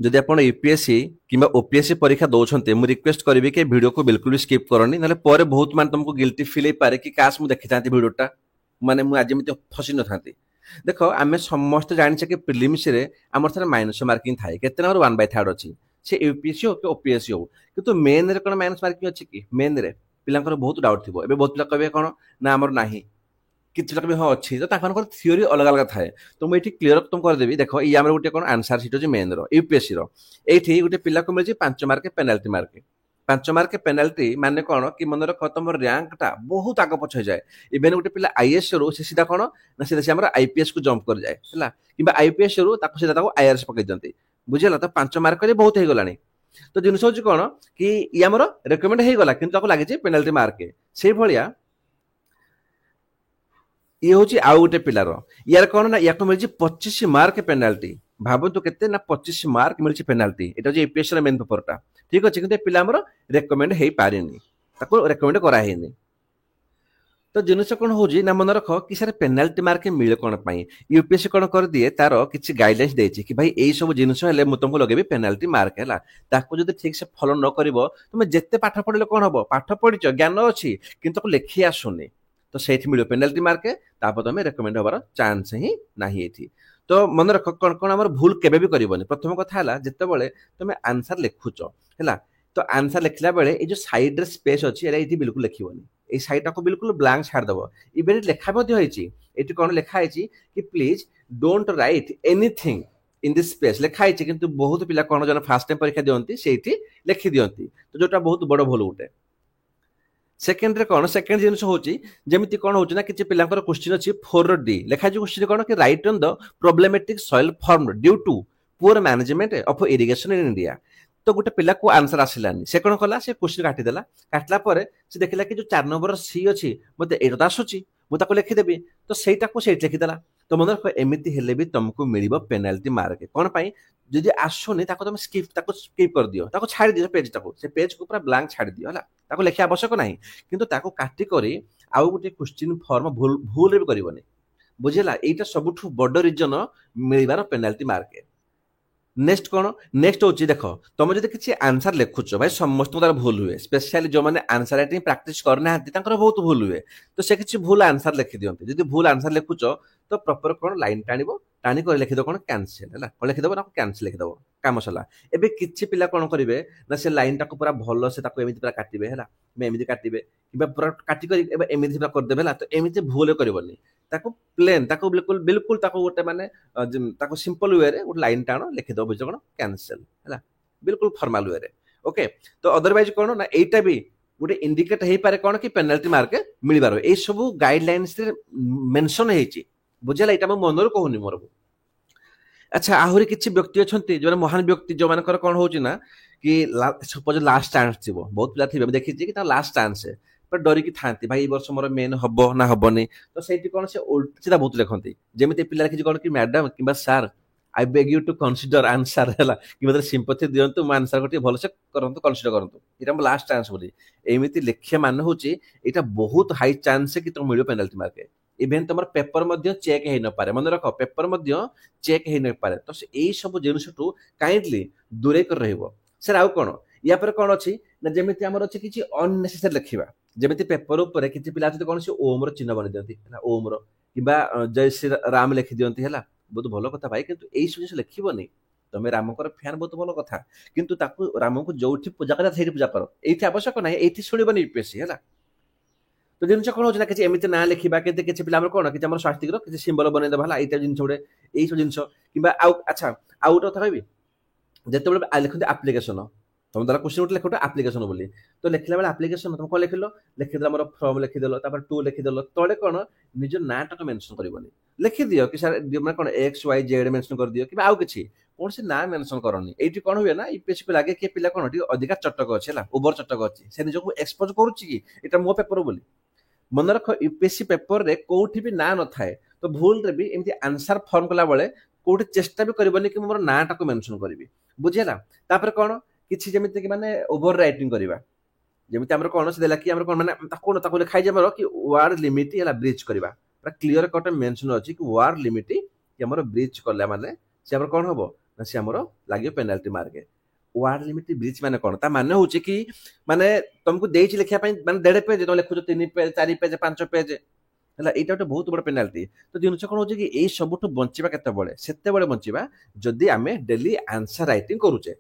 जदि आप यूपीएससी किंबा ओपीएससी परीक्षा दौरान मुझे रिक्वेस्ट करी कि वीडियो को बिल्कुल भी स्किप करनी ना पर बहुत मान तुमको गिल्टी फील हो पारे कि काश मुझे देखी था वीडियोटा माने मुझे आज एमती फसी न था। देख आम समस्त जाने कि प्रिलिम्स रे आम थे माइनस मार्किंग थाए के नंबर 1/3 अच्छी से यूपीएससी हो कि ओपीएससी हो कि मेन रे कौन माइनस मार्किंग अच्छी कि मेन रे पिलांकर बहुत डाउट थी एवं बहुत पिला कहे कौन ना आमर नाही किसी भी हाँ अच्छी तो थीओरी अलग अलग थाए। तो मुझे क्लीयर तुम करदेवी देख ये आम गोटे कौन आंसर सीट अच्छे मेन यूपीएससी ये गोटे पिला को मिली 5 mark penalty mark 5 mark penalty माने कौन कि मन रख तुम रैंकटा बहुत आग पछ जाए इवेन गोटे पिला आईएएस रू से सीधा कौन ना सीधा से आईपीएस को जंप कर जाए है कि आईपीएस रू सीधा आईआरएस पकई दिखती बुझेगा। तो 5 मार्क बहुत हो गलानी। तो जिन हूँ कौन कि ये आम रेकमेंड हो गला कि लगे पेनाल्टी मार्क से भाया ये हूँ आउ गोटे पिलार यार कौन ना या मिली 25 मार्क पेनाल्टी भावतु केते ना 25 मार्क मिली पेनाल्टी ये हूँ यूपीएससी मेन पेपरटा ठीक अच्छे कि पिला रेकमेंड हो पारे रेकमेंड करानी। तो जिनस कौन हो ना मन रख कि सर पेनाल्टी मार्क मिले कौन यूपीएससी कौन कर दिए तार किसी गाइडलाइंस देती कि भाई यही सब जिन तुमको लगे पेनाल्टी मार्क है जो ठीक से फॉलो न कर तुम जिते पाठ पढ़ले कौन हम पाठ पढ़ ज्ञान अच्छी कि लिखी आसुनी तो से मिले पेनाल्टी मार्क तुम रेकमेंड हबार चांस ही ना ये। तो मन रख कौन कौन आम भूल केबे भी करबनी। प्रथम कथा है जिते तुम आंसर लिखुच है तो आंसर लिखला बेले ये जो साइड रे स्पेस अच्छी ये बिल्कुल लिखबनी ये साइड को बिल्कुल ब्लांक छाड़देव। इवेन लेखा ये कौन लिखाई कि please don't write anything in this space लिखाई कि बहुत पिला कौन जो फास्ट टाइम परीक्षा दिखती से लिखि दिखती तो जोटा बहुत बड़ भूल गोटे। सेकेंड रे कौन सेकेंड जिन होती कौन होना कि पिला क्वेश्चन अच्छी 4D लिखाई क्वेश्चन कौन कि write on the problematic soil form due to poor management of irrigation in India. तो गोटे पिला को आंसर आसलानी से कौन कला से क्वेश्चन काटिदेला काटला से देखला कि जो 4 नंबर सी अच्छी मत ये आसूची मुझे लिखिदेवी तो सहीटा को लिखिदेला। तो मन रख एमती हेले भी तुमको मिल पेनाल्टी मार्क कौन जदि आसुनी तुम स्किप कर दियो छाड़ दियो पेज को पूरा ब्लांक छाड़ दियो है लिखा आवश्यक ना कि काटिक आउ गोटे क्वेश्चन फॉर्म भूल भूल भी करनी बुझेगा। यहाँ सब बड़ रिजन मिलबार पेनाल्टी मार्क। नेक्स्ट कौन नेक्स्ट हूँ देख तुम जो किसी आंसर लिखुच भाई समस्त तार भूल हुए स्पेशली जो मैंने आंसर राइटिंग प्रैक्टिस करना बहुत भूल हुए तो से किसी भूल आंसर लिखि दिखते जब भूल आंसर लिखुच तो प्रॉपर कौन लाइन टाणी टाणिक लिखिद कौन कैंसिल है कौन लिखिद ना कैंसिल लिखिद काम सला। एबे किछि पिला कौन करेंगे ना से लाइन टाक पूरा भल से एमती पूरा काटे है एमती काटे कि पूरा काटिक एमती पूरा करदे तो एमती भूल करनी प्लेन बिल्कुल बिल्कुल गोटे माने सिंपल वे गोटे लाइन टाण लिखिद बुझ कौन कैंसिल है बिल्कुल फॉर्मल वे ओके। तो अदरवाइज कौन ना यहाँ भी गोटे इंडिकेट हो पारे कौन कि पेनाल्टी मार्क मिलबार ये सब गाइडलाइंस मेंशन होती बुझेगा। यहाँ मनर कहूनी मोर। अच्छा आहरी किसी व्यक्ति अच्छा जो महान व्यक्ति जो मान कौन हो कि सपोज लास्ट चांस थी बहुत पिला थे देखी कि लास्ट चांस है पर डरिकी था भाई वर्ष मोर मेन हम ना हेनी तो से कौन से उल्टा सीधा बहुत लिखती जमी पिला लिखी कौन कि मैडम कि sir I beg you to consider answer है कि मतलब सिंपथी दिंतु मो आंसर को भलसे करंतु कनसीडर करंतु ये लास्ट चांस बोली एमती लिखिया मान हूँ यहाँ बहुत हाई चांस कि तुम मिल पेनाल्टी मार्क। इवेन तुम पेपर चेक हो न पारे मन रख पेपर चेक हो न पारे तो यही सब जिनस काइंडली दूरे कर रही सर आउ कौन या पर कौन अच्छी ना जमी आम अच्छे किसी अननेसेसरी लिखा जमी पेपर उपर किसी पिला कौन से ओम चिन्ह बन दिखती ओम कि जय श्री राम लिखि दिखती है बहुत भल कथा भाई किंतु यही सब जिन लिखनी तुम राम फैन बहुत भल कथा किंतु राम को जो पूजा कर पूजा कर ये आवश्यक ना ये शुणबनी यूपीएससी है। तो जिन कौन होना कि एमती ना लिखा कि किसी पिला कौन कि स्वास्थ्य किसी सिंबल बनईदेवा यहाँ जिन गोटे यही सब जिन कि अच्छा आउ गोटे कथा कह जिते लिखते आप्लिकेसन तुम द्वारा क्वेश्चन गोटे लिख आप्लिकेसन बोली तो लिखला बेले आप्लिकेसन तुम कौन लिखल लिखिदेल मोर फर्म लिखिदेल टू लिखिदेल तले कौन निज नाटा को मेंशन करनी लिखि दियो कि सर मैं कौन XYZ मेंशन कर दियो कि आउ किसी कौन से ना मेंशन करनी ये कौन हुए ना यूपीएससी को लगे कि पिला कौन अधिका चटक अच्छे ओवर चटक अच्छी से निजक एक्सपोज करुच्ची मो पेपर बोली मन रख यूपीएससी पेपर रे कोठी भी ना न थाए तो भूल रे भी एमती आंसर फॉर्म कला बेले कोठी चेष्टा भी करबनी कि मोर नाटा को मेंशन करी बुझेला। तापर कौन किसी जमिति कि माने ओवर राइटिंग करवा जमिति हमर कौन से देला कि हमर कौन माने ताको लिखाई जमर कि वार्ड लिमिट हला ब्रीच करवा पूरा क्लियर कट मेंशन अछि कि वार्ड लिमिट कि हमर ब्रीच करला माने से हमर कौन हबो ना सी हमरो लागियो penalty mark word limit breach माने कोन ता माने होची कि माने तुमको देइछि लिखिया पई माने 1.5 पेज तो लिखुछ 3 पेज 4 पेज 5 पेज हला एटा तो बहुत बड़ पेनाल्टी तो जिनस कोन होची कि ए सबठु बंचिबा केते बळे सेते बळे बंचिबा जदी आमे डेली आंसर राइटिंग करूचे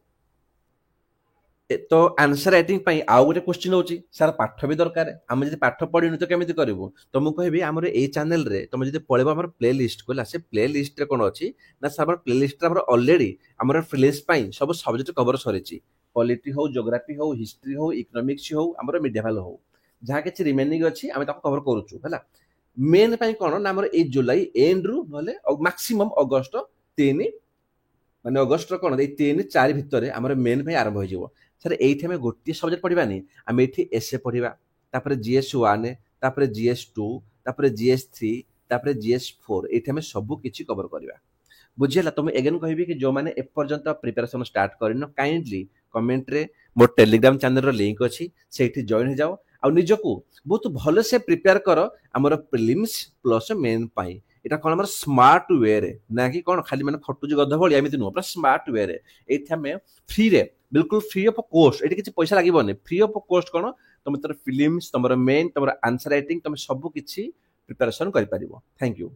तो आंसर राइटिंग पाई आउ गोटे क्वेश्चन होची सर पाठ भी दरकार हम जदी पाठ पढिनु तो केमिति करबो तो मु कहबी हमर ए चैनल रे तुम जदी पळेबो हमर प्ले लिस्ट कोला से प्ले लिस्ट रे कोन अछि ना हमर प्ले लिस्ट रे हमर ऑलरेडी हमर प्लेलिस्ट पाई सब सब्जेक्ट कवर सरेची पॉलिटी हो ज्योग्राफी हो हिस्ट्री हो इकोनॉमिक्स हो हमर मीडियावल हो जहा के रिमेनिंग अछि हम ताको कवर करूछु हला मेन पाई कोन ना हमर ए जुलाई एंड रु नले मैक्सिमम अगस्त 3 माने अगस्त रो कोन ए 3 4 भितर हमर मेन भाई आरंभ हो जिवो सर एठी हमें गोटे सब्जेक्ट पढ़िबानी हम एठी एसए पढ़िबा तापर जीएस 1 तापर जीएस 2 तापर जीएस 3 तापर जीएस 4 एठी हमें सब किछि कवर करबा बुझियला तुम अगेन कहबी कि जो माने ए पर्यंत प्रिपरेशन स्टार्ट करिनो काइंडली कमेंट रे मो टेलीग्राम चैनल रो लिंक अछि सेठी जॉइन हो जाओ आ निजको बहुत भलो से प्रिपेयर करो हमर प्रीलिम्स प्लस मेन पाई एटा कोन हमर स्मार्ट वे रे ना कि कोन खाली माने खटु जे गध भली एमिति नो पूरा स्मार्ट वे रे एठी हमें फ्री रे बिल्कुल फ्री ऑफ कॉस्ट एठी किछि पैसा लागिबोनी फ्री ऑफ कॉस्ट कोन तुम तर फिल्म्स तुमर मेन तुमर आंसर राइटिंग तुम सब किछि प्रिपरेशन करि परिबो थैंक यू